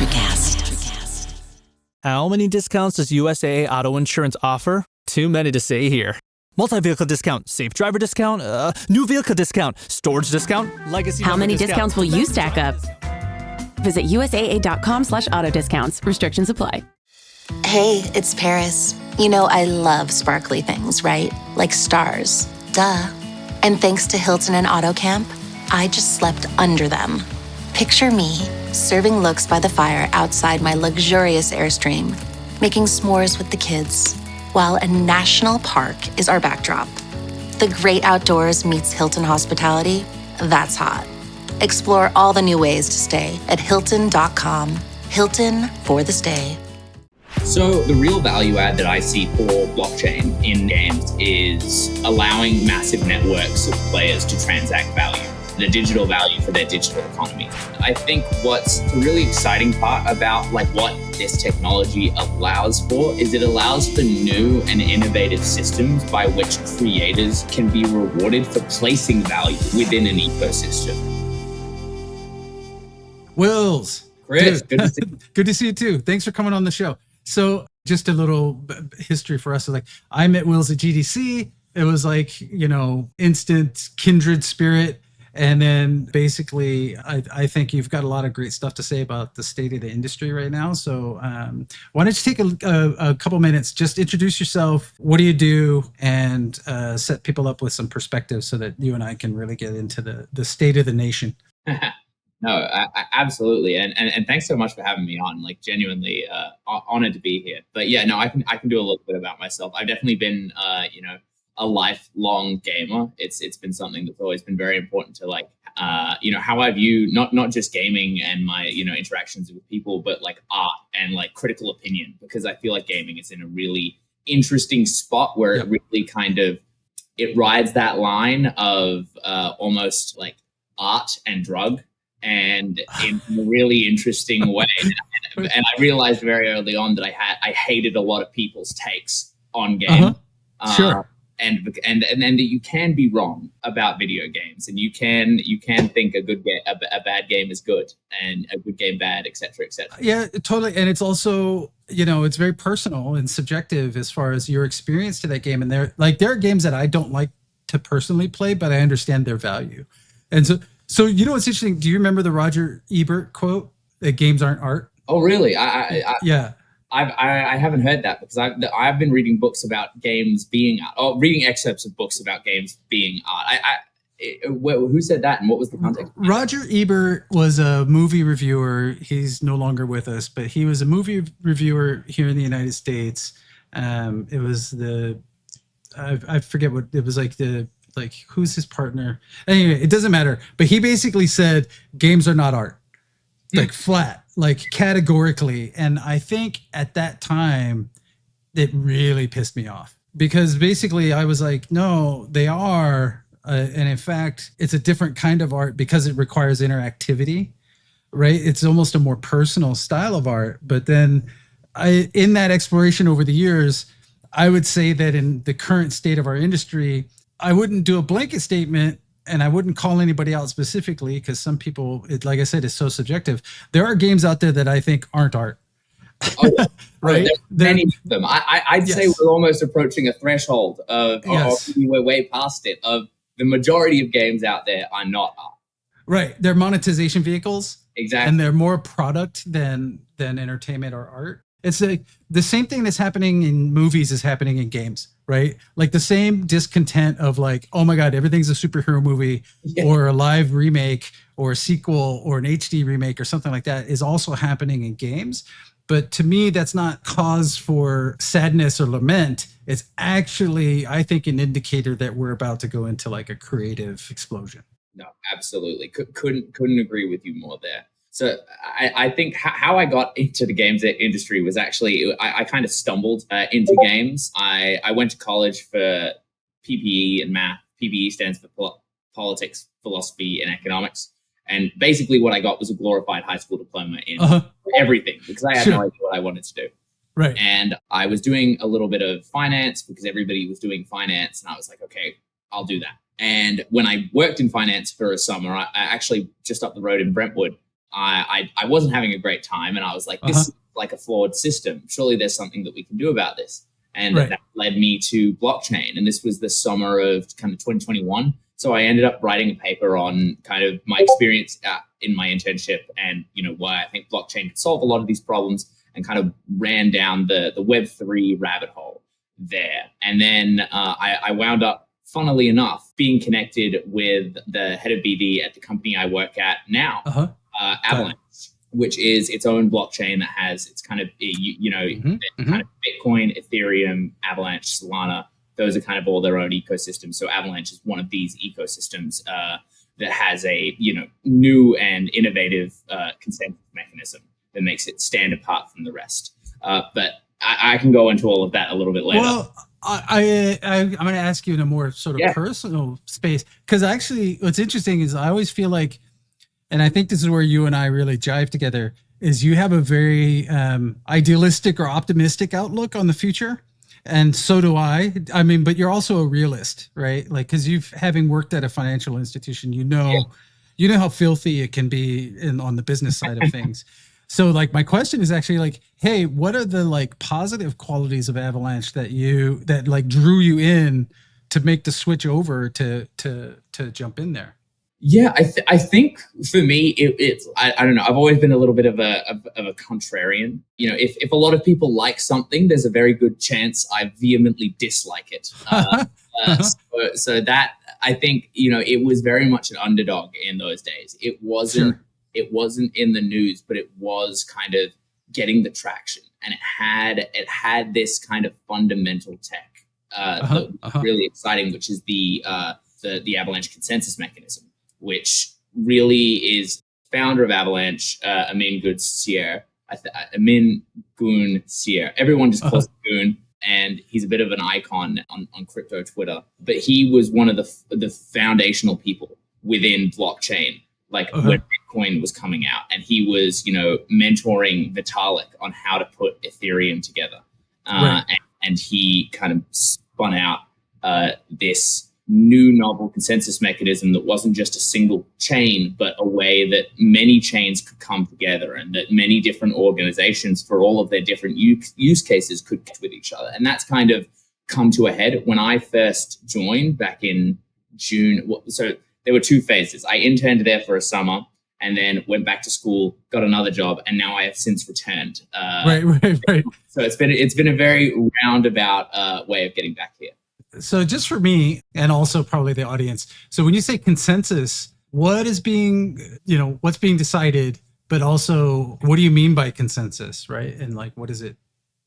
Electricast. How many discounts does USAA Auto Insurance offer? Too many to say here. Multi-vehicle discount, safe driver discount, new vehicle discount, storage discount, legacy. How many discounts will you stack up? Visit USAA.com/auto discounts. Restrictions apply. Hey, it's Paris. You know I love sparkly things, right? Like stars. Duh. And thanks to Hilton and Auto Camp, I just slept under them. Picture me, serving looks by the fire outside my luxurious Airstream, making s'mores with the kids, while a national park is our backdrop. The great outdoors meets Hilton hospitality. That's hot. Explore all the new ways to stay at Hilton.com. Hilton for the stay. So the real value add that I see for blockchain in games is allowing massive networks of players to transact value, the digital value for their digital economy. I think what's the really exciting part about what this technology allows for is it allows for new and innovative systems by which creators can be rewarded for placing value within an ecosystem. Wills. Chris, good to see you. Good to see you too. Thanks for coming on the show. So just a little history for us. I met Wills at GDC. It was instant kindred spirit. And then basically, I think you've got a lot of great stuff to say about the state of the industry right now. So why don't you take a couple minutes, just introduce yourself, what do you do, and set people up with some perspective so that you and I can really get into the state of the nation. No, absolutely. And thanks so much for having me on. Genuinely honored to be here. But yeah, no, I can do a little bit about myself. I've definitely been, a lifelong gamer. It's been something that's always been very important to how I view not just gaming and my, interactions with people, but art and critical opinion, because I feel like gaming is in a really interesting spot where it really it rides that line of almost like art and drug, and in a really interesting way. And I realized very early on that I hated a lot of people's takes on games. Sure. And then that you can be wrong about video games, and you can think a bad game is good and a good game bad, et cetera, et cetera. Yeah, totally. And it's also, it's very personal and subjective as far as your experience to that game. And there are games that I don't like to personally play, but I understand their value. And so what's interesting? Do you remember the Roger Ebert quote that games aren't art? Oh, really? Yeah. I haven't heard that, because I've been reading books about games being art, or reading excerpts of books about games being art. Who said that, and what was the context? Roger Ebert was a movie reviewer. He's no longer with us, but he was a movie reviewer here in the United States. It was I forget what it was who's his partner? Anyway, it doesn't matter. But he basically said games are not art, flat. Categorically. And I think at that time, it really pissed me off, because basically I was like, no, they are. And in fact, it's a different kind of art because it requires interactivity, right? It's almost a more personal style of art. But then in that exploration over the years, I would say that in the current state of our industry, I wouldn't do a blanket statement, and I wouldn't call anybody out specifically, because some people, like I said, it's so subjective. There are games out there that I think aren't art. Oh, yeah. Right? There's many of them. I'd say we're almost approaching a threshold of we're way past it, of the majority of games out there are not art. Right. They're monetization vehicles. Exactly. And they're more product than entertainment or art. It's the same thing that's happening in movies is happening in games, right? The same discontent of oh my God, everything's a superhero movie or a live remake or a sequel or an HD remake or something like that is also happening in games. But to me, that's not cause for sadness or lament. It's actually, I think, an indicator that we're about to go into a creative explosion. No, absolutely. Couldn't agree with you more there. So I think how I got into the games industry was actually, I kind of stumbled into games. I went to college for PPE and math. PPE stands for politics, philosophy, and economics. And basically what I got was a glorified high school diploma in everything, because I had no idea what I wanted to do. Right. And I was doing a little bit of finance because everybody was doing finance. And I was like, okay, I'll do that. And when I worked in finance for a summer, I actually just up the road in Brentwood, I wasn't having a great time, and I was like, this is like a flawed system. Surely there's something that we can do about this. And that led me to blockchain. And this was the summer of kind of 2021. So I ended up writing a paper on kind of my experience in my internship and, why I think blockchain could solve a lot of these problems, and kind of ran down the Web3 rabbit hole there. And then I wound up, funnily enough, being connected with the head of BD at the company I work at now, Avalanche, which is its own blockchain that has its kind of, kind of Bitcoin, Ethereum, Avalanche, Solana. Those are kind of all their own ecosystems. So Avalanche is one of these ecosystems that has a, new and innovative consensus mechanism that makes it stand apart from the rest. But I can go into all of that a little bit later. Well, I'm going to ask you in a more sort of personal space, because actually what's interesting is I always feel like, and I think this is where you and I really jive together, is you have a very idealistic or optimistic outlook on the future. And so do I. I mean, but you're also a realist, right? Like, because having worked at a financial institution, you know how filthy it can be on the business side of things. So like, my question is actually like, hey, what are the like positive qualities of Avalanche that like drew you in to make the switch over to jump in there? Yeah, I think for me, it's I don't know. I've always been a little bit of a contrarian. If a lot of people like something, there's a very good chance I vehemently dislike it. So that, I think, it was very much an underdog in those days. It wasn't in the news, but it was kind of getting the traction, and it had this kind of fundamental tech that was really exciting, which is the Avalanche consensus mechanism, which really is founder of Avalanche, Amin Gun Sier. Everyone just calls him Goon, and he's a bit of an icon on crypto Twitter. But he was one of the foundational people within blockchain, like when Bitcoin was coming out, and he was, mentoring Vitalik on how to put Ethereum together. And he kind of spun out this new novel consensus mechanism that wasn't just a single chain, but a way that many chains could come together, and that many different organizations for all of their different use cases could connect with each other. And that's kind of come to a head when I first joined back in June. So there were two phases. I interned there for a summer, and then went back to school, got another job, and now I have since returned. Right. So it's been a very roundabout way of getting back here. So just for me, and also probably the audience, so when you say consensus, what's being decided, but also what do you mean by consensus, right? And like, what is it?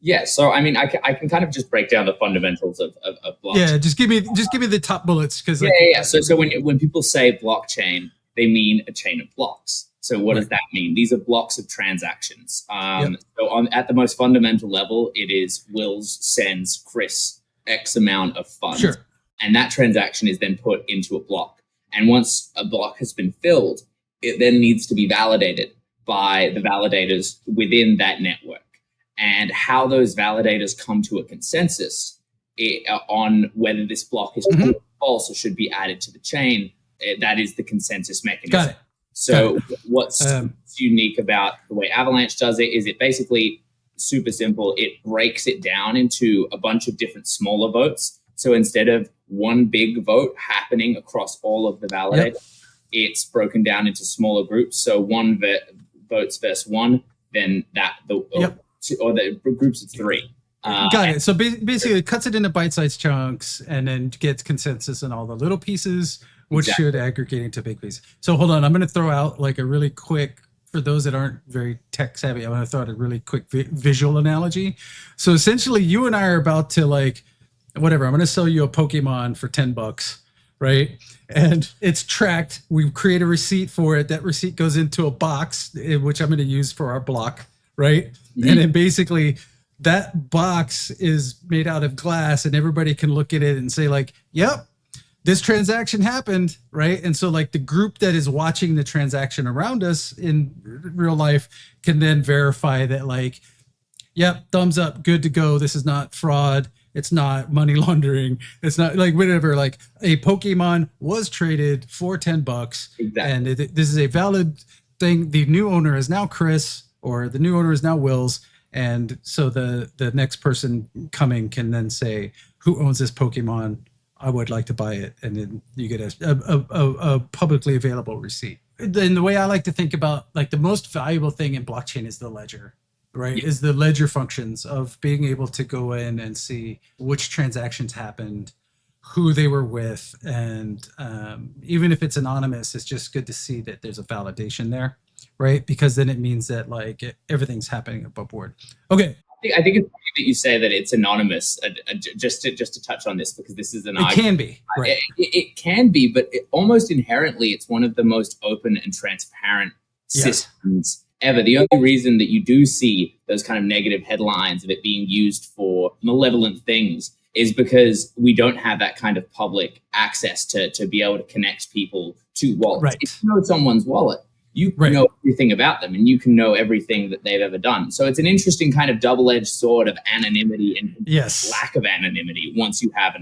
Yeah, so I mean, I can kind of just break down the fundamentals of blockchain. Yeah, just give me the top bullets, because So when people say blockchain, they mean a chain of blocks. So what does that mean? These are blocks of transactions. So at the most fundamental level, it is Wills sends Chris X amount of funds. Sure. And that transaction is then put into a block. And once a block has been filled, it then needs to be validated by the validators within that network. And how those validators come to a consensus on whether this block is true or false or should be added to the chain, that is the consensus mechanism. Got it. So what's unique about the way Avalanche does it is it basically super simple. It breaks it down into a bunch of different smaller votes. So instead of one big vote happening across all of the validators, it's broken down into smaller groups. So one votes versus one, then the groups of three. Got it. So basically, it cuts it into bite-sized chunks, and then gets consensus in all the little pieces, which should aggregate into big pieces. So hold on, I'm going to throw out like a really quick, for those that aren't very tech savvy, I'm going to throw out a really quick visual analogy. So essentially, you and I are about to I'm going to sell you a Pokemon for $10, right? And it's tracked. We create a receipt for it. That receipt goes into a box, which I'm going to use for our block, right? Mm-hmm. And then basically, that box is made out of glass, and everybody can look at it and say like, yep, this transaction happened, right? And so like the group that is watching the transaction around us in real life can then verify that like, yep, thumbs up, good to go. This is not fraud. It's not money laundering. It's not like whatever, like a Pokemon was traded for $10. Exactly. And this is a valid thing, the new owner is now Chris, or the new owner is now Will's. And so the next person coming can then say, who owns this Pokemon? I would like to buy it. And then you get a publicly available receipt. Then the way I like to think about, like, the most valuable thing in blockchain is the ledger, right? Is the ledger functions of being able to go in and see which transactions happened, who they were with. And even if it's anonymous, it's just good to see that there's a validation there, right? Because then it means that, like, everything's happening above board. Okay. I think it's funny that you say that it's anonymous. Just to touch on this, because this is an argument. It can be, right? It can be, but almost inherently, it's one of the most open and transparent systems ever. The only reason that you do see those kind of negative headlines of it being used for malevolent things is because we don't have that kind of public access to be able to connect people to wallets. Right. If you know someone's wallet, you know everything about them, and you can know everything that they've ever done. So it's an interesting kind of double-edged sword of anonymity and lack of anonymity once you have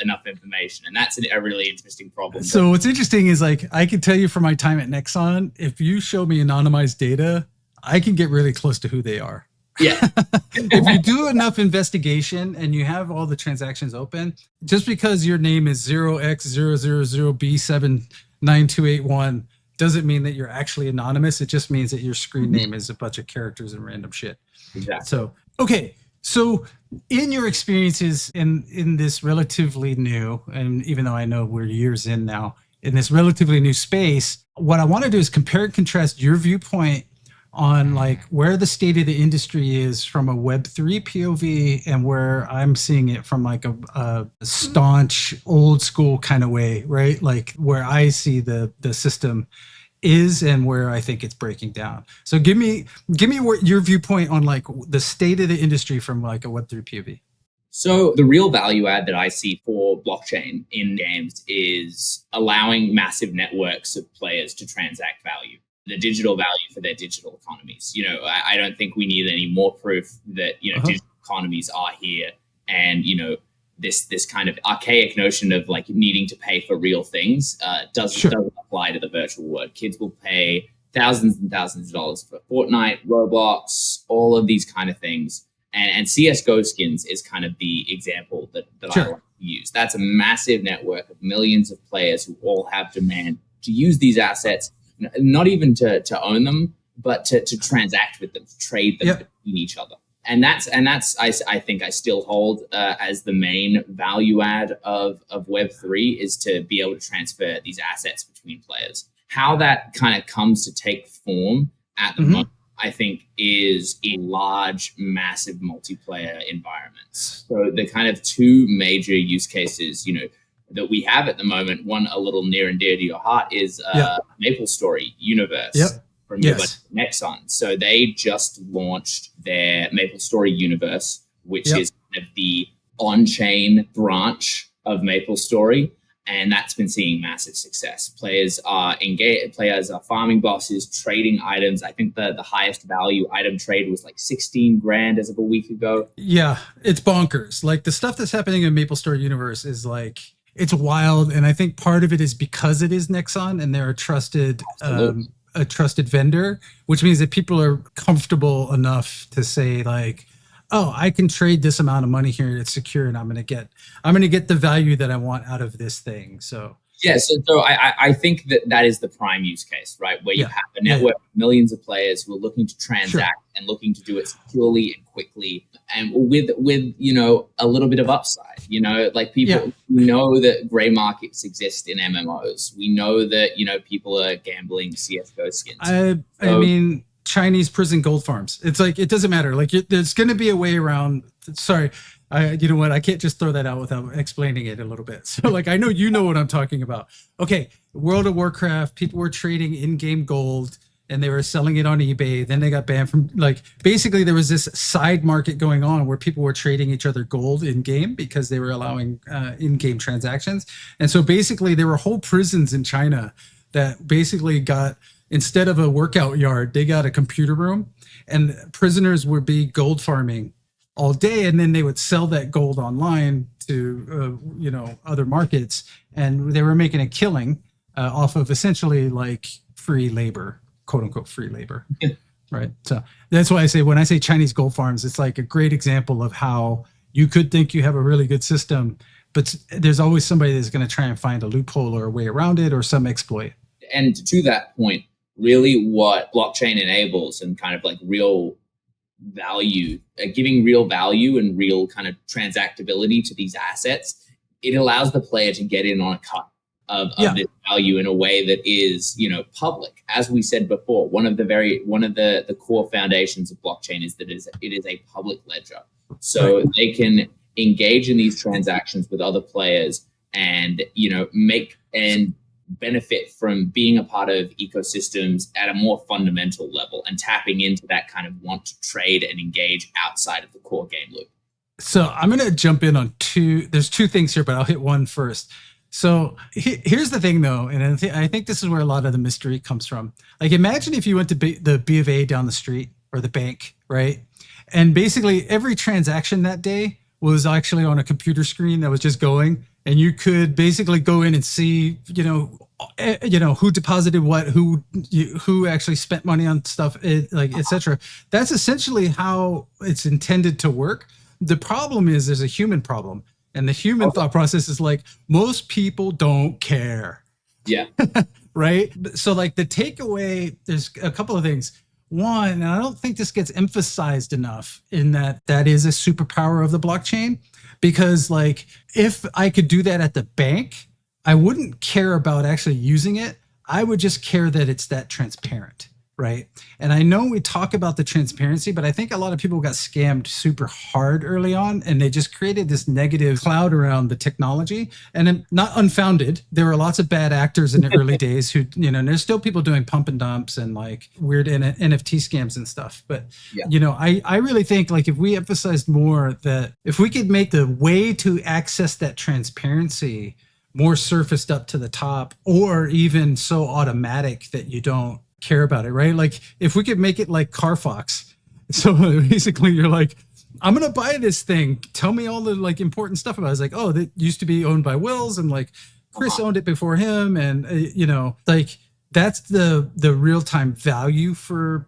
enough information. And that's a really interesting problem. So what's interesting is, like, I can tell you from my time at Nexon, if you show me anonymized data, I can get really close to who they are. Yeah. If you do enough investigation and you have all the transactions open, just because your name is 0x000B79281 doesn't mean that you're actually anonymous. It just means that your screen name is a bunch of characters and random shit. Exactly. So, okay. So in your experiences in this relatively new, and even though I know we're years in now, in this relatively new space, what I want to do is compare and contrast your viewpoint on, like, where the state of the industry is from a Web3 POV and where I'm seeing it from, like, a staunch old school kind of way, right? Like, where I see the system is and where I think it's breaking down. So give me what your viewpoint on, like, the state of the industry from, like, a Web3 POV. So the real value add that I see for blockchain in games is allowing massive networks of players to transact value, the digital value for their digital economies. You know, I don't think we need any more proof that, you know, digital economies are here. And, you know, this kind of archaic notion of, like, needing to pay for real things doesn't apply to the virtual world. Kids will pay thousands and thousands of dollars for Fortnite, Roblox, all of these kind of things. And CSGO skins is kind of the example that I like to use. That's a massive network of millions of players who all have demand to use these assets, not even to own them, but to transact with them, to trade them between each other. And that's I think I still hold as the main value add of Web3 is to be able to transfer these assets between players. How that kind of comes to take form at the moment, I think, is in large, massive multiplayer environments. So the kind of two major use cases, you know, that we have at the moment, one a little near and dear to your heart is MapleStory Universe from Nexon. So they just launched their MapleStory Universe, which is kind of the on-chain branch of MapleStory. And that's been seeing massive success. Players are engaged. Players are farming bosses, trading items. I think the highest value item trade was like 16 grand as of a week ago. Yeah, it's bonkers. Like, the stuff that's happening in MapleStory Universe is, like, it's wild. And I think part of it is because it is Nexon and they're a trusted vendor, which means that people are comfortable enough to say, like, oh, I can trade this amount of money here. It's secure, and I'm going to get the value that I want out of this thing. So yeah, so I think that is the prime use case, right? Where you have a network of millions of players who are looking to transact and looking to do it securely and quickly, and with you know, a little bit of upside. You know, like, people know that gray markets exist in MMOs. We know that, you know, people are gambling CS:GO skins. I mean, Chinese prison gold farms. It's like, it doesn't matter. Like, there's going to be a way around. Sorry. You know what? I can't just throw that out without explaining it a little bit. So, like, I know you know what I'm talking about. Okay. World of Warcraft, people were trading in-game gold and they were selling it on eBay. Then they got banned from, like, basically there was this side market going on where people were trading each other gold in game because they were allowing in-game transactions. And so basically there were whole prisons in China that basically got, instead of a workout yard, they got a computer room, and prisoners would be gold farming all day. And then they would sell that gold online to, you know, other markets. And they were making a killing off of essentially, like, free labor, quote unquote free labor. Right. So that's why I say, when I say Chinese gold farms, it's like a great example of how you could think you have a really good system, but there's always somebody that's going to try and find a loophole or a way around it or some exploit. And to that point, really what blockchain enables and kind of like real value, giving real value and real kind of transactability to these assets, it allows the player to get in on a cut of this value in a way that is, public. As we said before, one of the core foundations of blockchain is that it is a public ledger. So they can engage in these transactions with other players and, make and benefit from being a part of ecosystems at a more fundamental level and tapping into that kind of want to trade and engage outside of the core game loop. So I'm going to jump in on there's two things here, but I'll hit one first. So here's the thing though, and I think this is where a lot of the mystery comes from. Like, imagine if you went to the B of A down the street or the bank, right? And basically every transaction that day was actually on a computer screen that was just going, and you could basically go in and see, who deposited what, who actually spent money on stuff, etc. That's essentially how it's intended to work. The problem is there's a human problem, and the human thought process is like, most people don't care. Yeah. Right. So like the takeaway, there's a couple of things. One, and I don't think this gets emphasized enough, in that is a superpower of the blockchain, because like, if I could do that at the bank, I wouldn't care about actually using it. I would just care that it's that transparent. Right. And I know we talk about the transparency, but I think a lot of people got scammed super hard early on, and they just created this negative cloud around the technology, and not unfounded. There were lots of bad actors in the early days who, and there's still people doing pump and dumps and like weird NFT scams and stuff. But, I really think like if we emphasized more that if we could make the way to access that transparency more surfaced up to the top, or even so automatic that you don't care about it, right? Like if we could make it like CarFox. So basically you're like, I'm going to buy this thing. Tell me all the like important stuff about it. It's like, oh, that used to be owned by Wills, and like Chris owned it before him. And, like that's the real-time value for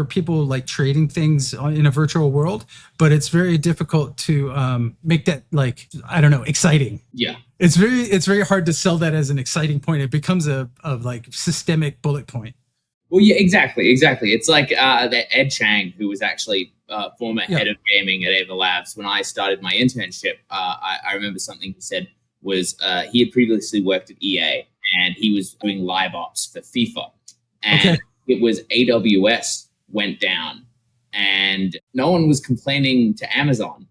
people like trading things in a virtual world. But it's very difficult to make that like, I don't know, exciting. Yeah. It's very hard to sell that as an exciting point. It becomes a like systemic bullet point. Well, yeah, exactly. It's like that Ed Chang, who was actually former head of gaming at Ava Labs. When I started my internship, I remember something he said was he had previously worked at EA, and he was doing live ops for FIFA. And it was AWS went down, and no one was complaining to Amazon.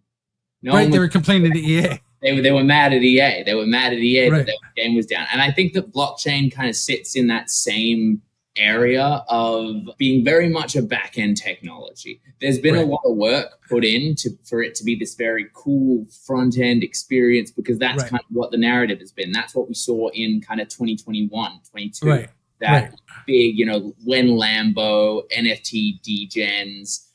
They were complaining to EA. They were mad at EA. They were mad at EA that their game was down. And I think that blockchain kind of sits in that same area of being very much a back-end technology. There's been a lot of work put in for it to be this very cool front-end experience, because that's kind of what the narrative has been. That's what we saw in kind of 2021, 22. Big, when Lambo, NFT degens,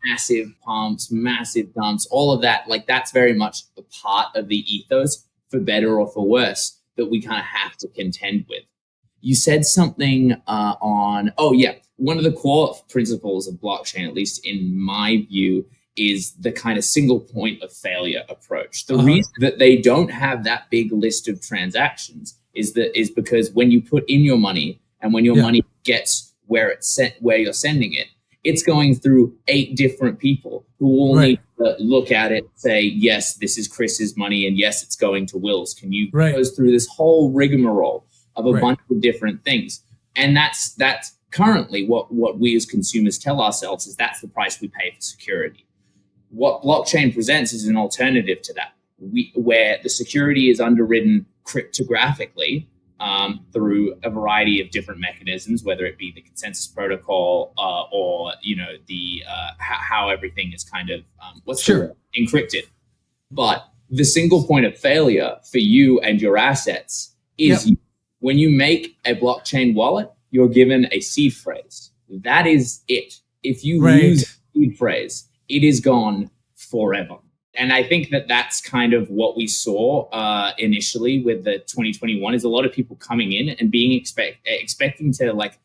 massive pumps, massive dumps, all of that. Like that's very much a part of the ethos, for better or for worse, that we kind of have to contend with. You said something one of the core principles of blockchain, at least in my view, is the kind of single point of failure approach. The reason that they don't have that big list of transactions is because when you put in your money, and when your money gets where you're sending it, it's going through 8 different people who all need to look at it, say, yes, this is Chris's money, and yes, it's going to Will's. Can you goes through this whole rigmarole of a bunch of different things. And that's currently what we as consumers tell ourselves is that's the price we pay for security. What blockchain presents is an alternative to that, where the security is underwritten cryptographically through a variety of different mechanisms, whether it be the consensus protocol or the how everything is kind of encrypted. But the single point of failure for you and your assets is when you make a blockchain wallet, you're given a seed phrase. That is it. If you lose a seed phrase, it is gone forever. And I think that that's kind of what we saw initially with the 2021 is a lot of people coming in and being expecting to like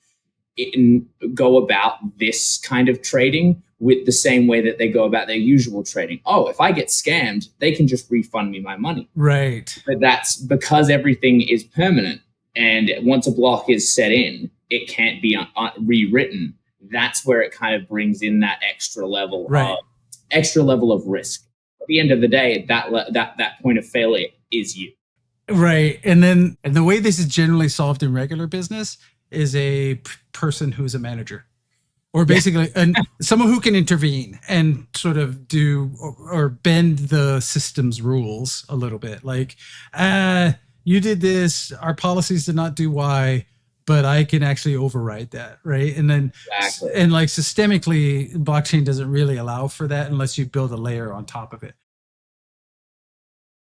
go about this kind of trading with the same way that they go about their usual trading. Oh, if I get scammed, they can just refund me my money. Right. But that's because everything is permanent. And once a block is set in, it can't be rewritten. That's where it kind of brings in that extra level of risk. At the end of the day, that point of failure is you. Right. And the way this is generally solved in regular business is a person who's a manager, or basically someone who can intervene and sort of do or bend the system's rules a little bit. Like, you did this, our policies did not do Y, but I can actually override that, right? And then, and like systemically, blockchain doesn't really allow for that unless you build a layer on top of it.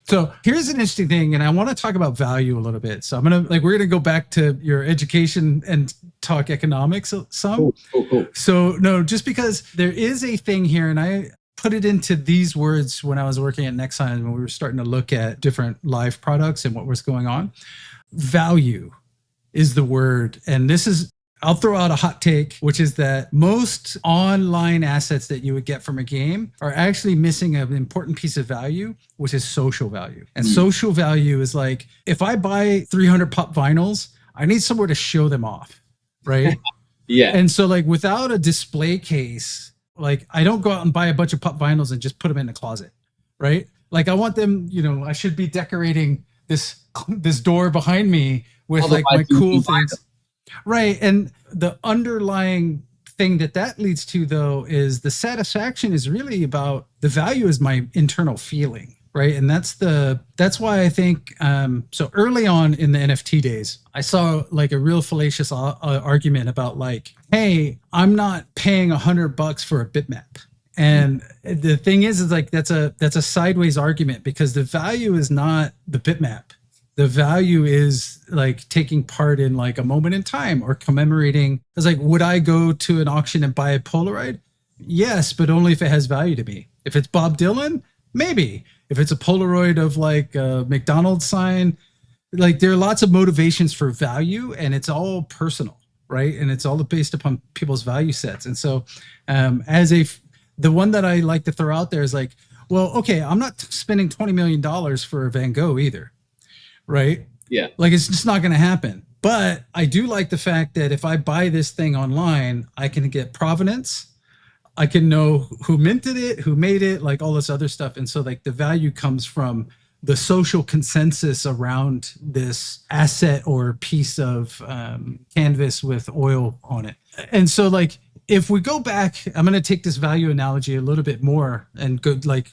So here's an interesting thing, and I want to talk about value a little bit. So we're gonna go back to your education and talk economics some. Cool. So no, just because there is a thing here, and I put it into these words when I was working at Nexon when we were starting to look at different live products and what was going on. Value is the word, and this is, I'll throw out a hot take, which is that most online assets that you would get from a game are actually missing an important piece of value, which is social value. And social value is like, if I buy 300 pop vinyls, I need somewhere to show them off, right? Yeah. And so like without a display case, like I don't go out and buy a bunch of pop vinyls and just put them in the closet, right? Like I want them, I should be decorating this door behind me with like my cool things. Right. And the underlying thing that leads to, though, is the satisfaction is really about the value is my internal feeling. Right. And that's why I think so early on in the NFT days, I saw like a real fallacious argument about like, hey, I'm not paying $100 for a bitmap. And the thing is like that's a sideways argument, because the value is not the bitmap. The value is like taking part in like a moment in time or commemorating. It's like, would I go to an auction and buy a Polaroid? Yes, but only if it has value to me. If it's Bob Dylan, maybe. If it's a Polaroid of like a McDonald's sign, like there are lots of motivations for value, and it's all personal, right? And it's all based upon people's value sets. And so the one that I like to throw out there is like, well, okay, I'm not spending $20 million for a Van Gogh either. Right? Yeah. Like it's just not going to happen. But I do like the fact that if I buy this thing online, I can get provenance. I can know who minted it, who made it, like all this other stuff. And so like the value comes from the social consensus around this asset or piece of canvas with oil on it. And so like, if we go back, I'm going to take this value analogy a little bit more and go like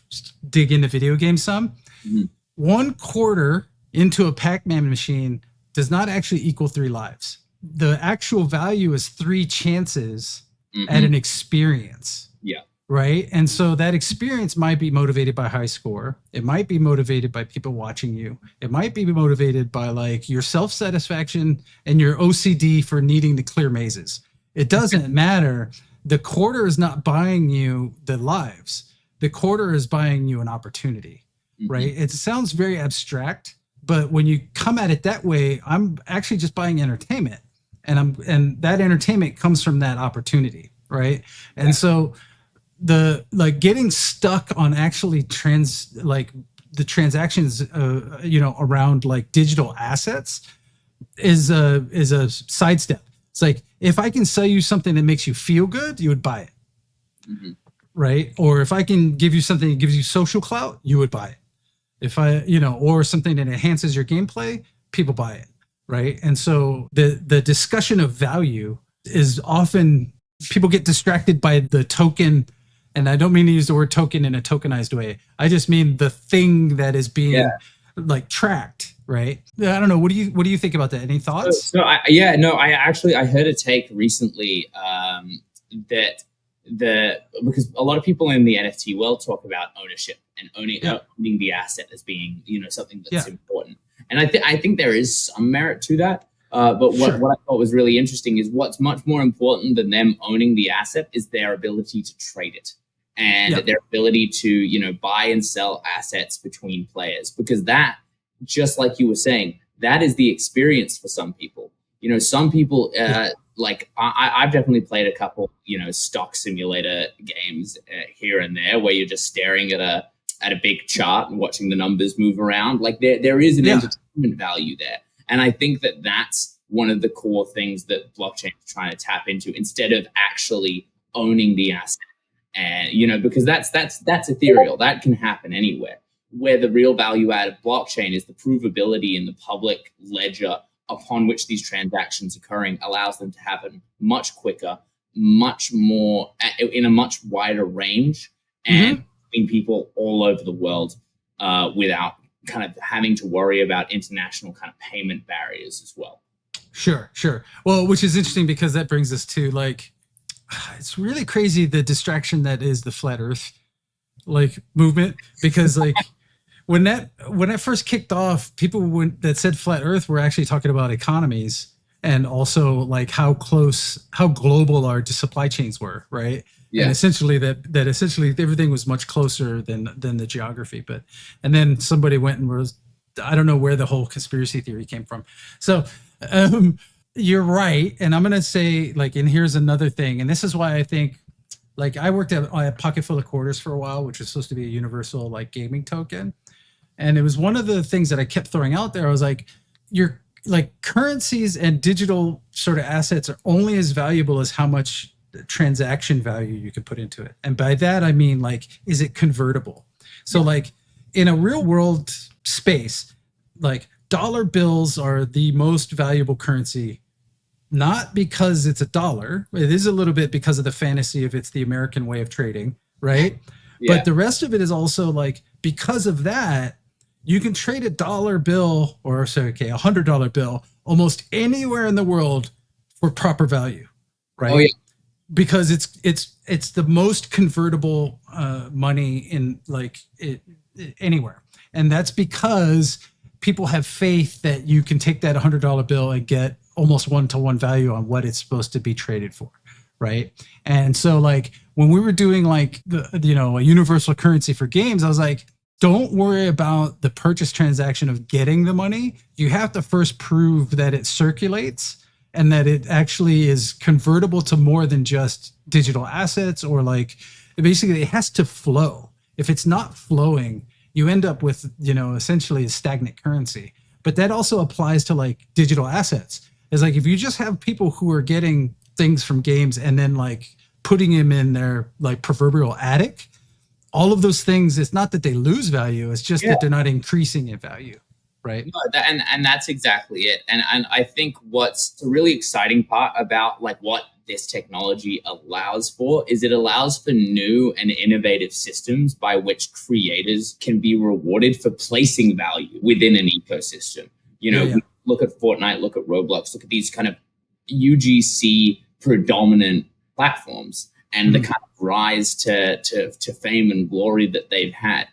dig into video games some. Mm-hmm. 1 quarter into a Pac-Man machine does not actually equal 3 lives. The actual value is 3 chances at an experience. Yeah. Right. And so that experience might be motivated by high score. It might be motivated by people watching you. It might be motivated by like your self-satisfaction and your OCD for needing to clear mazes. It doesn't matter. The quarter is not buying you the lives. The quarter is buying you an opportunity. Right. It sounds very abstract. But when you come at it that way, I'm actually just buying entertainment, and that entertainment comes from that opportunity, right? And so the like getting stuck on actually the transactions, around like digital assets is a sidestep. It's like if I can sell you something that makes you feel good, you would buy it, right? Or if I can give you something that gives you social clout, you would buy it. If or something that enhances your gameplay, people buy it, right? And so the discussion of value is often, people get distracted by the token, and I don't mean to use the word token in a tokenized way. I just mean the thing that is being like tracked, right? I don't know. What do you think about that? Any thoughts? I heard a take recently that because a lot of people in the NFT world talk about ownership and owning the asset as being, something that's important. And I think there is some merit to that. But what I thought was really interesting is what's much more important than them owning the asset is their ability to trade it and their ability to, buy and sell assets between players, because that, just like you were saying, that is the experience for some people. Some people like I've definitely played a couple, stock simulator games here and there where you're just staring at a big chart and watching the numbers move around. Like there is an entertainment value there. And I think that that's one of the core things that blockchain is trying to tap into instead of actually owning the asset. And, because that's ethereal. That can happen anywhere. Where the real value add of blockchain is the provability in the public ledger upon which these transactions occurring allows them to happen much quicker, much more in a much wider range, and between people all over the world without kind of having to worry about international kind of payment barriers as well. Sure. Well, which is interesting because that brings us to like, it's really crazy the distraction that is the flat Earth like movement, because like when that first kicked off, people that said flat Earth were actually talking about economies and also like how global our supply chains were, right? Yeah. And essentially that essentially everything was much closer than the geography. And then somebody went and was, I don't know where the whole conspiracy theory came from. So you're right. And I'm going to say like, and here's another thing. And this is why I think like I worked at a Pocket Full of Quarters for a while, which was supposed to be a universal like gaming token. And it was one of the things that I kept throwing out there. I was like, your like currencies and digital sort of assets are only as valuable as how much transaction value you can put into it. And by that, I mean, like, is it convertible? So like in a real world space, like dollar bills are the most valuable currency, not because it's a dollar. It is a little bit because of the fantasy of it's the American way of trading, right? Yeah. But the rest of it is also like, because of that, you can trade a dollar bill or $100 bill almost anywhere in the world for proper value, right? Oh, yeah. Because it's the most convertible money in like anywhere. And that's because people have faith that you can take that $100 bill and get almost one-to-one value on what it's supposed to be traded for, right? And so like when we were doing like a universal currency for games, I was like, don't worry about the purchase transaction of getting the money. You have to first prove that it circulates and that it actually is convertible to more than just digital assets, or like basically it has to flow. If it's not flowing, you end up with, essentially a stagnant currency. But that also applies to like digital assets. It's like if you just have people who are getting things from games and then like putting them in their like proverbial attic, all of those things, it's not that they lose value, it's just that they're not increasing in value, right? No, and that's exactly it. And I think what's the really exciting part about like what this technology allows for is it allows for new and innovative systems by which creators can be rewarded for placing value within an ecosystem. Look at Fortnite, look at Roblox, look at these kind of UGC predominant platforms and the kind of rise to fame and glory that they've had.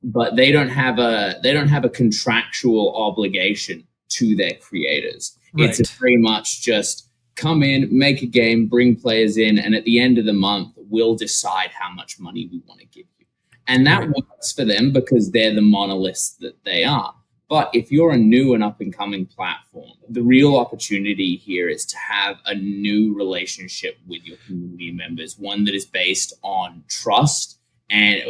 But they don't have a contractual obligation to their creators. Right. It's very much just come in, make a game, bring players in, and at the end of the month, we'll decide how much money we want to give you. And that works for them because they're the monoliths that they are. But if you're a new and up-and-coming platform, the real opportunity here is to have a new relationship with your community members, one that is based on trust and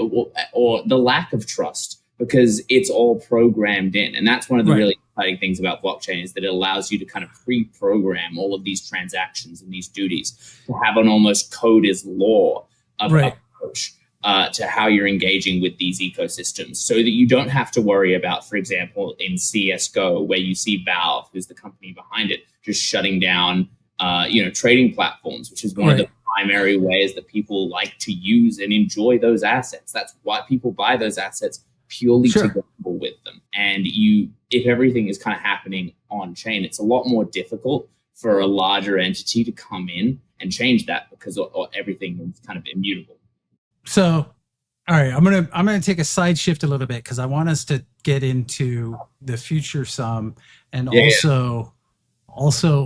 or the lack of trust, because it's all programmed in. And that's one of the really exciting things about blockchain is that it allows you to kind of pre-program all of these transactions and these duties to have an almost code is law approach to how you're engaging with these ecosystems, so that you don't have to worry about, for example, in CSGO, where you see Valve, who's the company behind it, just shutting down, trading platforms, which is one of the primary ways that people like to use and enjoy those assets. That's why people buy those assets, purely to gamble with them. And if everything is kind of happening on chain, it's a lot more difficult for a larger entity to come in and change that because everything is kind of immutable. So, all right, I'm gonna take a side shift a little bit because I want us to get into the future some, and also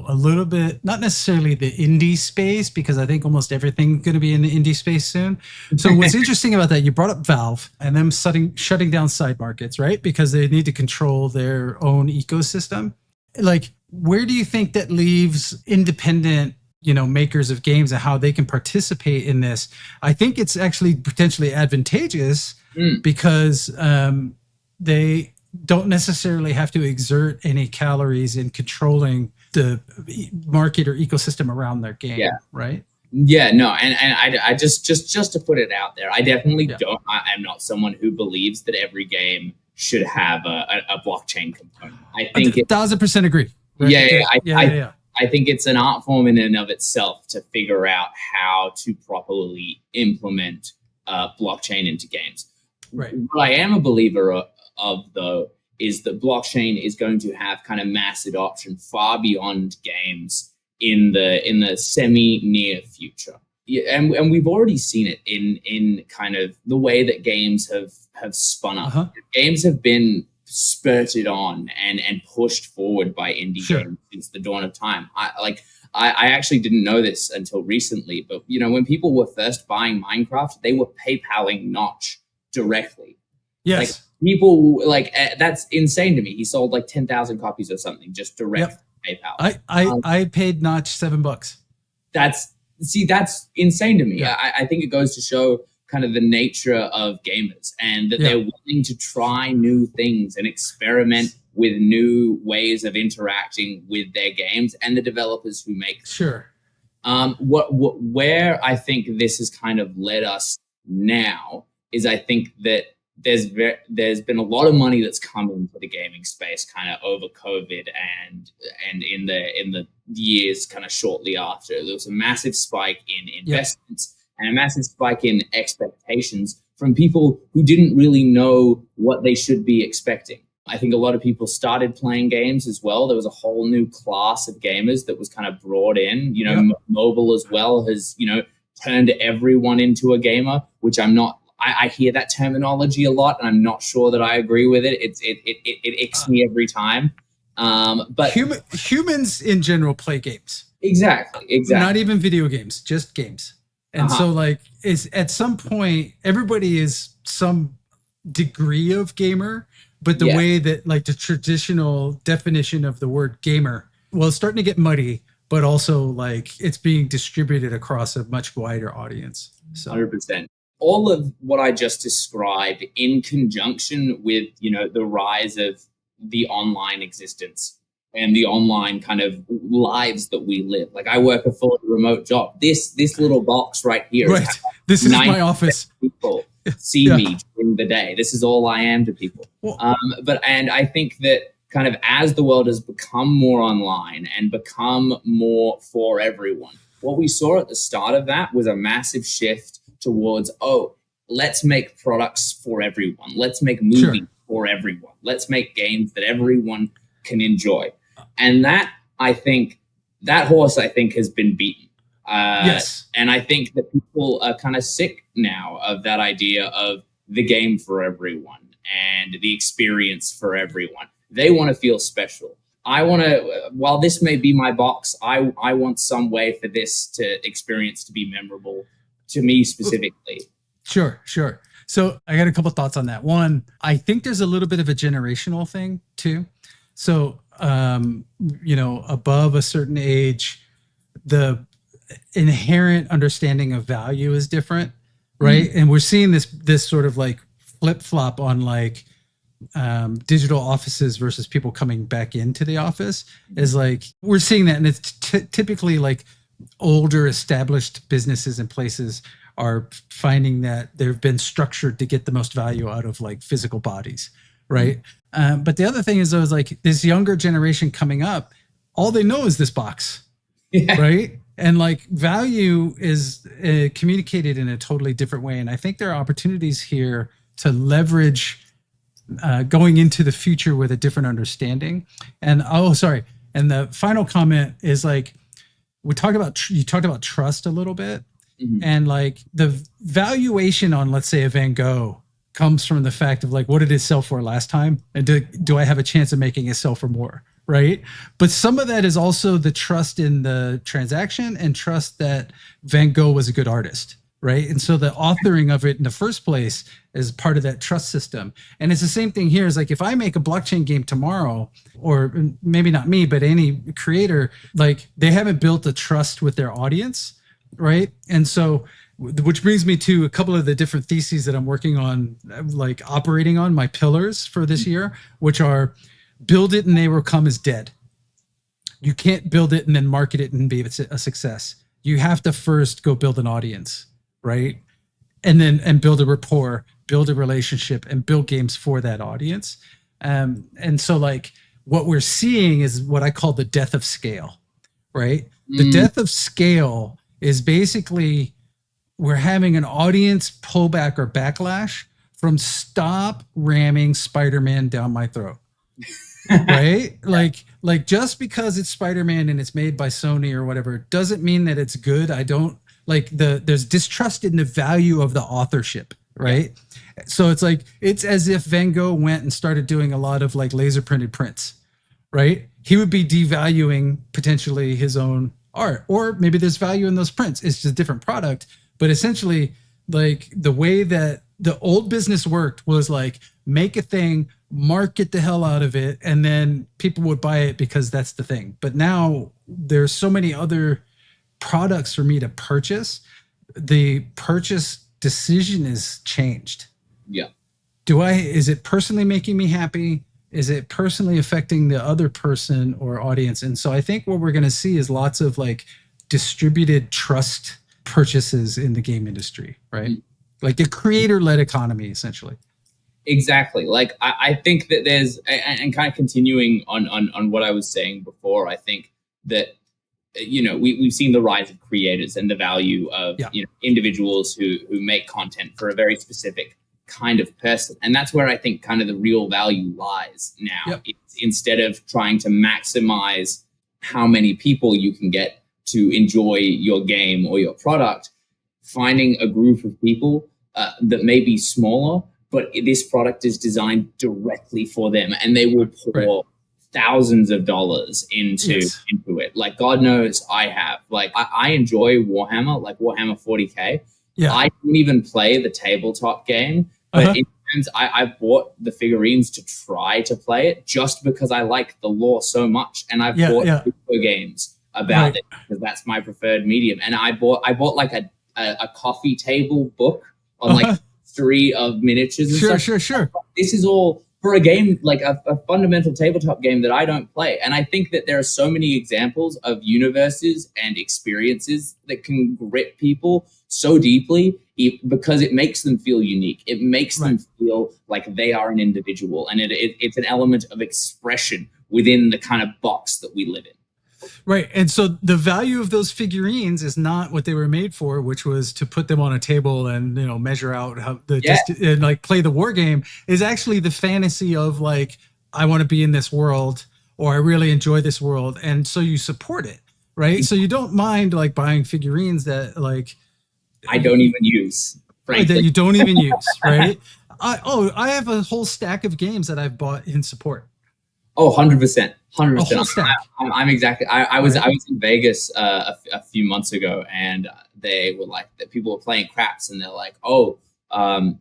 a little bit, not necessarily the indie space, because I think almost everything's going to be in the indie space soon. So what's interesting about that, you brought up Valve and them shutting down side markets, right? Because they need to control their own ecosystem. Like where do you think that leaves independent, makers of games and how they can participate in this? I think it's actually potentially advantageous because they don't necessarily have to exert any calories in controlling the market or ecosystem around their game, right? Yeah, no, and I just to put it out there, I definitely don't. I'm not someone who believes that every game should have a blockchain component. I think 1,000% agree. Right? I think it's an art form in and of itself to figure out how to properly implement blockchain into games. Right. What I am a believer of though is that blockchain is going to have kind of mass adoption far beyond games in the semi near future. Yeah, and we've already seen it in kind of the way that games have spun up. Games have been spurted on and pushed forward by indie games since the dawn of time. I actually didn't know this until recently, but when people were first buying Minecraft, they were PayPaling Notch directly. Yes. Like people that's insane to me. He sold like 10,000 copies or something just direct PayPal. I paid Notch $7. That's insane to me. I think it goes to show kind of the nature of gamers and that they're willing to try new things and experiment with new ways of interacting with their games and the developers who make them. Where I think this has kind of led us now is I think that there's been a lot of money that's come into the gaming space kind of over COVID and in the years kind of shortly after. There was a massive spike in investments and a massive spike in expectations from people who didn't really know what they should be expecting. I think a lot of people started playing games as well. There was a whole new class of gamers that was kind of brought in. Mobile as well has turned everyone into a gamer, which I'm not. I hear that terminology a lot, and I'm not sure that I agree with it. It icks me every time. But humans in general play games. Exactly. Not even video games, just games. And so is at some point everybody is some degree of gamer, but the way that the traditional definition of the word gamer, it's starting to get muddy, but also it's being distributed across a much wider audience. So 100%. All of what I just described in conjunction with, the rise of the online existence and the online kind of lives that we live. Like I work a fully remote job. This little box right here. Right. This is my office. People see me during the day. This is all I am to people. And I think that kind of as the world has become more online and become more for everyone, what we saw at the start of that was a massive shift towards, let's make products for everyone. Let's make movies for everyone. Let's make games that everyone can enjoy. And that horse has been beaten. And I think that people are kind of sick now of that idea of the game for everyone and the experience for everyone. They want to feel special. I want to, while this may be my box, I want some way for this experience to be memorable to me specifically. Sure. So I got a couple thoughts on that. One, I think there's a little bit of a generational thing too. So, above a certain age, the inherent understanding of value is different, right? And we're seeing this sort of flip flop on digital offices versus people coming back into the office is we're seeing that, and it's typically older established businesses and places are finding that they've been structured to get the most value out of physical bodies, right? But the other thing is though, is this younger generation coming up, all they know is this box, right? And value is communicated in a totally different way. And I think there are opportunities here to leverage going into the future with a different understanding. And and the final comment is you talked about trust a little bit, and the valuation on, let's say, a Van Gogh comes from the fact of what did it sell for last time, and do I have a chance of making it sell for more, right? But some of that is also the trust in the transaction and trust that Van Gogh was a good artist, right? And so the authoring of it in the first place is part of that trust system. And it's the same thing here. Is like if I make a blockchain game tomorrow, or maybe not me, but any creator, like they haven't built a trust with their audience, right? And so, which brings me to a couple of the different theses that I'm working on, like operating on my pillars for this year, which are build it and they will come is dead. You can't build it and then market it and be a success. You have to first go build an audience, right? And build a rapport, build a relationship, and build games for that audience. And so like what we're seeing is what I call the death of scale, right? The death of scale is basically we're having an audience pullback or backlash from stop ramming Spider-Man down my throat. Right? Like just because it's Spider-Man and it's made by Sony or whatever doesn't mean that it's good. I don't like there's distrust in the value of the authorship, right? Yeah. So it's like it's as if Van Gogh went and started doing a lot of like laser printed prints, right? He would be devaluing potentially his own art, or maybe there's value in those prints. It's just a different product. But essentially, like the way that the old business worked was like make a thing, market the hell out of it, and then people would buy it because that's the thing. But now there's so many other products for me to purchase. The purchase decision is changed. Yeah. Is it personally making me happy? Is it personally affecting the other person or audience? And so I think what we're going to see is lots of like distributed trust purchases in the game industry, right? Like a creator-led economy, essentially. Exactly. Like I think that there's, and kind of continuing on what I was saying before, I think that, you know, we've seen the rise of creators and the value of you know, individuals who make content for a very specific kind of person. And that's where I think kind of the real value lies now. Yep. Instead of trying to maximize how many people you can get to enjoy your game or your product, finding a group of people that may be smaller, but this product is designed directly for them, and they will pour thousands of dollars into it. Like God knows I have. Like I enjoy Warhammer, like Warhammer 40K. Yeah. I don't even play the tabletop game, but in terms, I've bought the figurines to try to play it just because I like the lore so much, and I've bought video games about it because that's my preferred medium. And I bought like a coffee table book on like history of miniatures and stuff. Sure. This is all for a game, like a fundamental tabletop game that I don't play. And I think that there are so many examples of universes and experiences that can grip people so deeply because it makes them feel unique. It makes them feel like they are an individual. And it's an element of expression within the kind of box that we live in. Right. And so the value of those figurines is not what they were made for, which was to put them on a table and, you know, measure out how and like play the war game. Is actually the fantasy of like, I want to be in this world, or I really enjoy this world. And so you support it. Right. So you don't mind like buying figurines that like I don't even use, frankly. That you don't even use. Right. I have a whole stack of games that I've bought in support. Oh, 100%. 100%. I'm exactly. I was in Vegas a few months ago, and they were like, people were playing craps, and they're like, "Oh,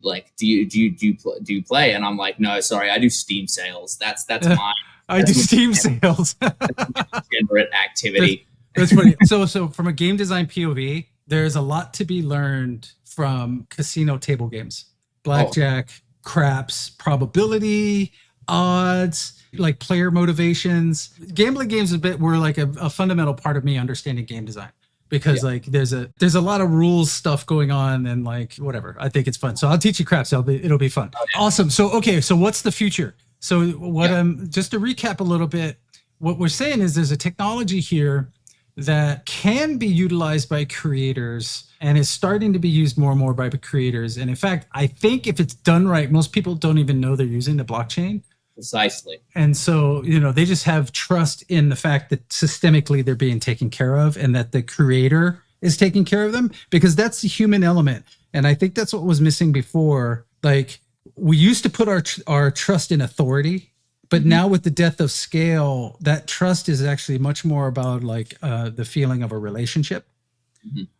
like, do you play?" And I'm like, "No, sorry, I do Steam sales. That's mine. I do Steam sales. Generate activity." That's funny. So from a game design POV, there's a lot to be learned from casino table games, blackjack, craps, probability, odds, like player motivations. Gambling games were like a fundamental part of me understanding game design, because like there's a lot of rules stuff going on, and like whatever. I think it's fun. So I'll teach you craps. It'll be fun. Awesome. So so what's the future? So what just to recap a little bit, what we're saying is there's a technology here that can be utilized by creators and is starting to be used more and more by creators. And in fact, I think if it's done right, most people don't even know they're using the blockchain. Precisely. And so, you know, they just have trust in the fact that systemically they're being taken care of, and that the creator is taking care of them, because that's the human element. And I think that's what was missing before. Like, we used to put our trust in authority, but now with the death of scale, that trust is actually much more about like the feeling of a relationship.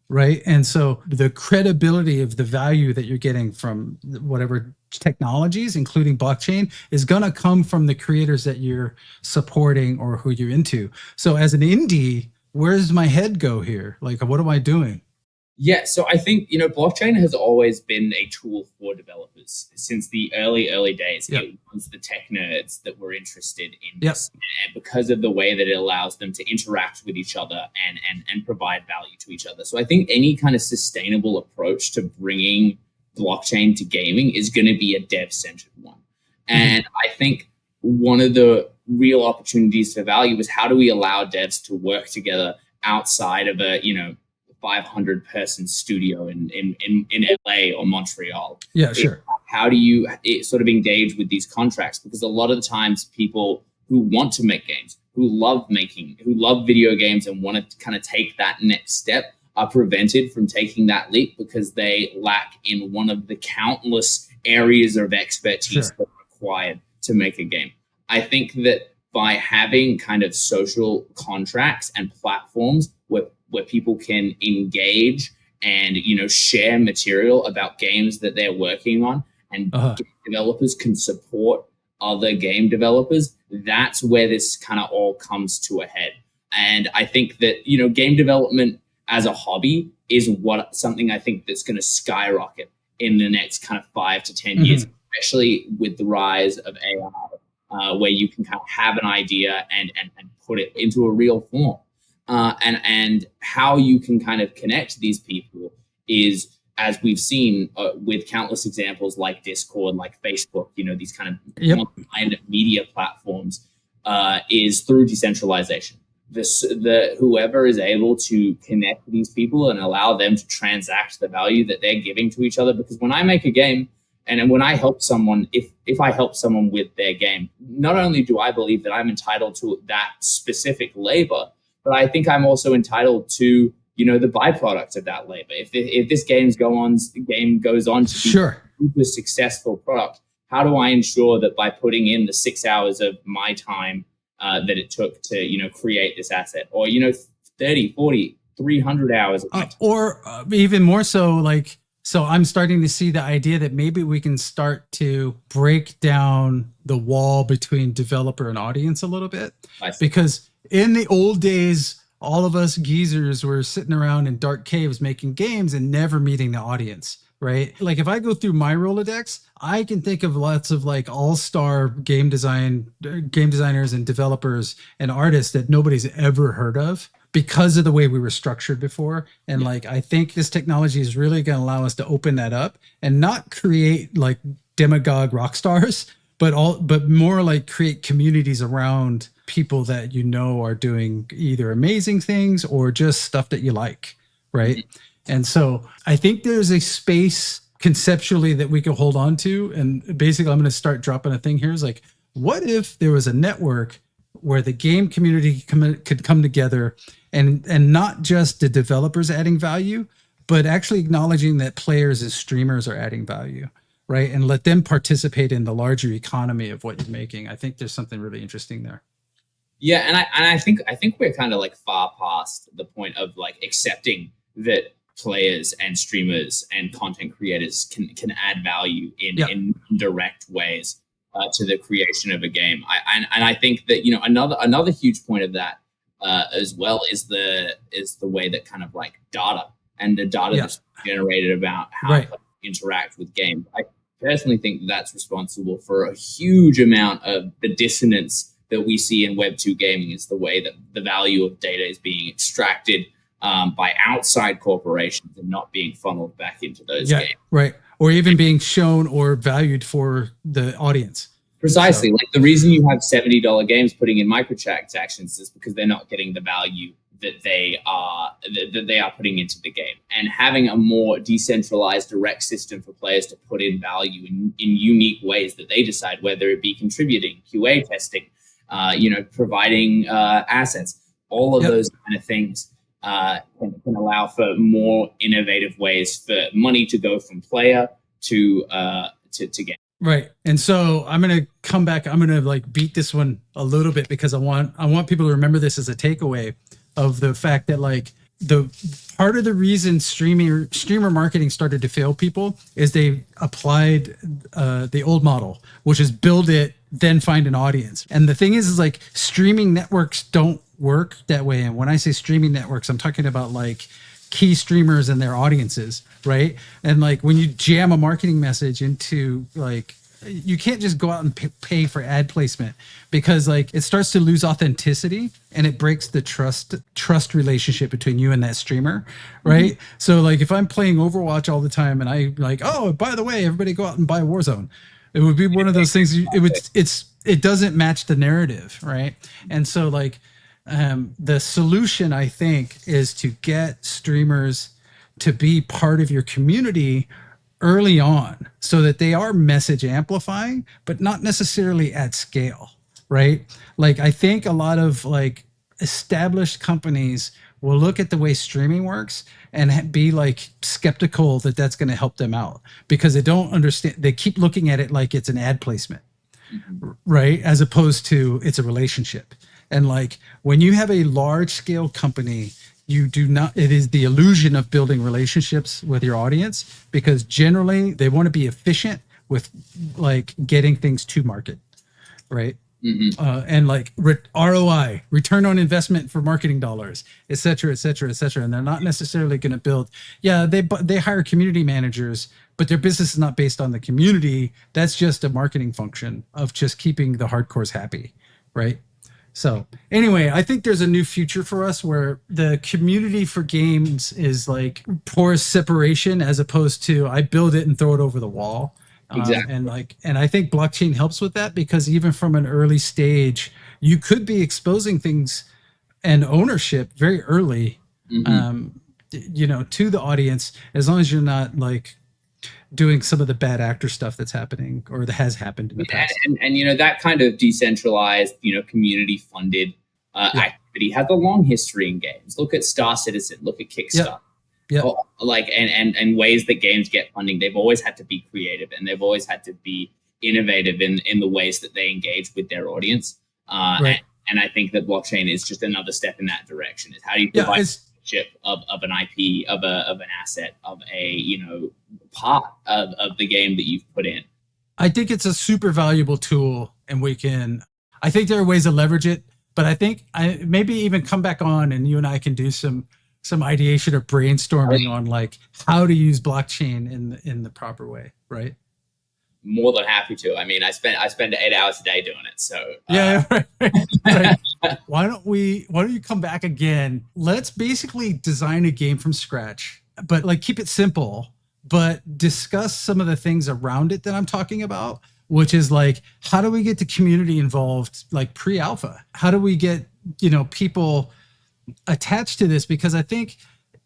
right? And so the credibility of the value that you're getting from whatever technologies, including blockchain, is going to come from the creators that you're supporting or who you're into. So as an indie, where's my head go here? Like, what am I doing? Yeah, so I think, blockchain has always been a tool for developers since the early days. Yep. It was the tech nerds that were interested in Yep. this, and because of the way that it allows them to interact with each other and provide value to each other. So I think any kind of sustainable approach to bringing blockchain to gaming is going to be a dev-centered one. And I think one of the real opportunities for value is how do we allow devs to work together outside of a 500-person studio in LA or Montreal. Yeah, sure. How do you sort of engage with these contracts? Because a lot of the times people who want to make games, who love video games and want to kind of take that next step are prevented from taking that leap because they lack in one of the countless areas of expertise that are required to make a game. I think that by having kind of social contracts and platforms where people can engage and share material about games that they're working on, and developers can support other game developers, that's where this kind of all comes to a head. And I think that game development as a hobby is something I think that's going to skyrocket in the next kind of 5 to 10 years, especially with the rise of AI, where you can kind of have an idea and put it into a real form. And how you can kind of connect these people is, as we've seen with countless examples like Discord, like Facebook, these kind of online media platforms, is through decentralization. Whoever is able to connect these people and allow them to transact the value that they're giving to each other. Because when I make a game, and when I help someone, if I help someone with their game, not only do I believe that I'm entitled to that specific labor, but I think I'm also entitled to, the byproduct of that labor. If this game goes on to be a super successful product, how do I ensure that by putting in the 6 hours of my time that it took to, create this asset, or, 30, 40, 300 hours of my time? Or even more so, so I'm starting to see the idea that maybe we can start to break down the wall between developer and audience a little bit. Because in the old days, all of us geezers were sitting around in dark caves making games and never meeting the audience, right? Like if I go through my Rolodex, I can think of lots of all-star game designers and developers and artists that nobody's ever heard of because of the way we were structured before. And I think this technology is really going to allow us to open that up and not create demagogue rock stars, but more create communities around people that are doing either amazing things or just stuff that you like, right? And so I think there's a space conceptually that we can hold on to. And basically, I'm going to start dropping a thing here. Is what if there was a network where the game community could come together and not just the developers adding value, but actually acknowledging that players and streamers are adding value, right? And let them participate in the larger economy of what you're making. I think there's something really interesting there. Yeah, and I think we're kind of far past the point of accepting that players and streamers and content creators can add value in direct ways to the creation of a game. I think that another huge point of that as well is the way that kind of data and the data that's generated about how players interact with games. I personally think that's responsible for a huge amount of the dissonance that we see in Web 2 gaming, is the way that the value of data is being extracted by outside corporations and not being funneled back into those games. Right. Or even being shown or valued for the audience. Precisely. The reason you have $70 games putting in microtransactions is because they're not getting the value that they are putting into the game. And having a more decentralized direct system for players to put in value in unique ways that they decide, whether it be contributing, QA testing, providing assets, all of those kind of things can allow for more innovative ways for money to go from player to game. Right. And so I'm going to come back. I'm going to beat this one a little bit because I want people to remember this as a takeaway of the fact that the part of the reason streamer marketing started to fail people is they applied the old model, which is build it, then find an audience. And the thing is like streaming networks don't work that way. And when I say streaming networks, I'm talking about like key streamers and their audiences, right? And like when you jam a marketing message into like, you can't just go out and pay for ad placement, because like it starts to lose authenticity and it breaks the trust relationship between you and that streamer, right? Mm-hmm. So like if I'm playing Overwatch all the time and I like, oh, by the way, everybody go out and buy Warzone, it would be one of those things. It doesn't match the narrative, right? And so like the solution, I think, is to get streamers to be part of your community early on, so that they are message amplifying, but not necessarily at scale, right? Like I think a lot of like established companies will look at the way streaming works and be like skeptical that that's going to help them out, because they don't understand. They keep looking at it like it's an ad placement, right? As opposed to it's a relationship. And like when you have a large scale company, you do not, it is the illusion of building relationships with your audience, because generally they want to be efficient with like getting things to market, right? Mm-hmm. And like ROI, return on investment for marketing dollars, et cetera, et cetera, et cetera. And they're not necessarily going to build, they hire community managers, but their business is not based on the community. That's just a marketing function of just keeping the hardcores happy, right? So anyway, I think there's a new future for us where the community for games is like porous separation, as opposed to I build it and throw it over the wall. Exactly. And I think blockchain helps with that, because even from an early stage, you could be exposing things and ownership very early, to the audience, as long as you're not like doing some of the bad actor stuff that's happening or that has happened in the past. And that kind of decentralized, community funded activity has a long history in games. Look at Star Citizen, look at Kickstarter. Yeah. And ways that games get funding, they've always had to be creative, and they've always had to be innovative in the ways that they engage with their audience. Right. And I think that blockchain is just another step in that direction. Is how do you provide of an IP, of an asset, of a part of the game that you've put in. I think it's a super valuable tool, and I think there are ways to leverage it, but I think maybe even come back on and you and I can do some ideation or brainstorming on like how to use blockchain in the proper way, right? More than happy to. I mean, I spend 8 hours a day doing it. So right. Why don't you come back again? Let's basically design a game from scratch, but like keep it simple, but discuss some of the things around it that I'm talking about, which is like, how do we get the community involved, like pre-alpha? How do we get, people attached to this? Because I think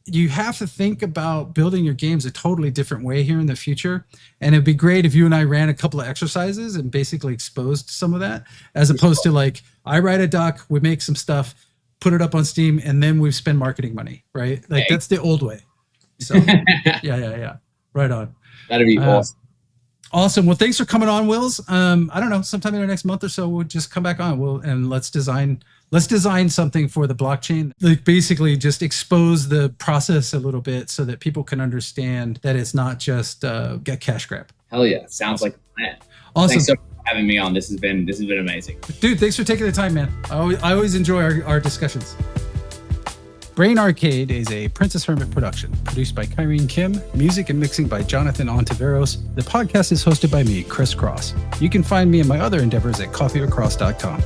you have to think about building your games a totally different way here in the future. And it'd be great if you and I ran a couple of exercises and basically exposed some of that, as opposed to like, I write a doc, we make some stuff, put it up on Steam, and then we spend marketing money, right? Like that's the old way. So yeah. Right on. That'd be awesome. Awesome. Well, thanks for coming on, Wills. I don't know, sometime in the next month or so, we'll just come back on. And let's design something for the blockchain. Like basically just expose the process a little bit so that people can understand that it's not just a cash grab. Hell yeah. Sounds like a plan. Awesome. Thanks so much for having me on. This has been amazing. Dude, thanks for taking the time, man. I always enjoy our discussions. Brain Arcade is a Princess Hermit production, produced by Kyrene Kim, music and mixing by Jonathan Ontiveros. The podcast is hosted by me, Chris Cross. You can find me and my other endeavors at coffeeorcross.com.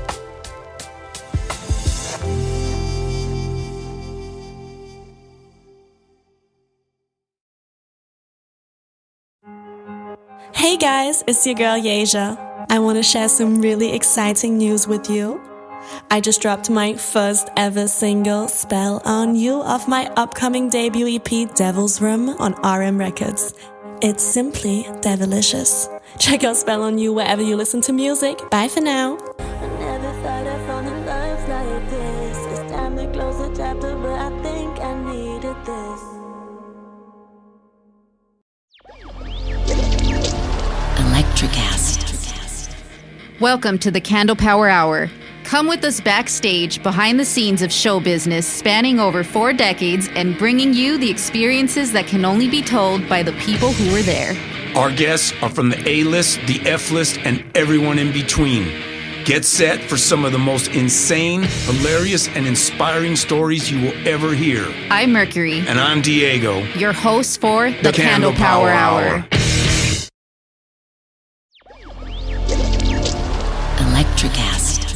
Hey guys, it's your girl Yasia. I want to share some really exciting news with you. I just dropped my first ever single, Spell on You, off my upcoming debut EP, Devil's Room, on RM Records. It's simply devilicious. Check out Spell on You wherever you listen to music. Bye for now. I never thought I'd fall in love like this. It's time to close the chapter, but I think I needed this. Welcome to the Candle Power Hour. Come with us backstage, behind the scenes of show business spanning over 4 decades and bringing you the experiences that can only be told by the people who were there. Our guests are from the A-list, the F-list, and everyone in between. Get set for some of the most insane, hilarious, and inspiring stories you will ever hear. I'm Mercury. And I'm Diego. Your host for The Candle Power Hour. Electricast.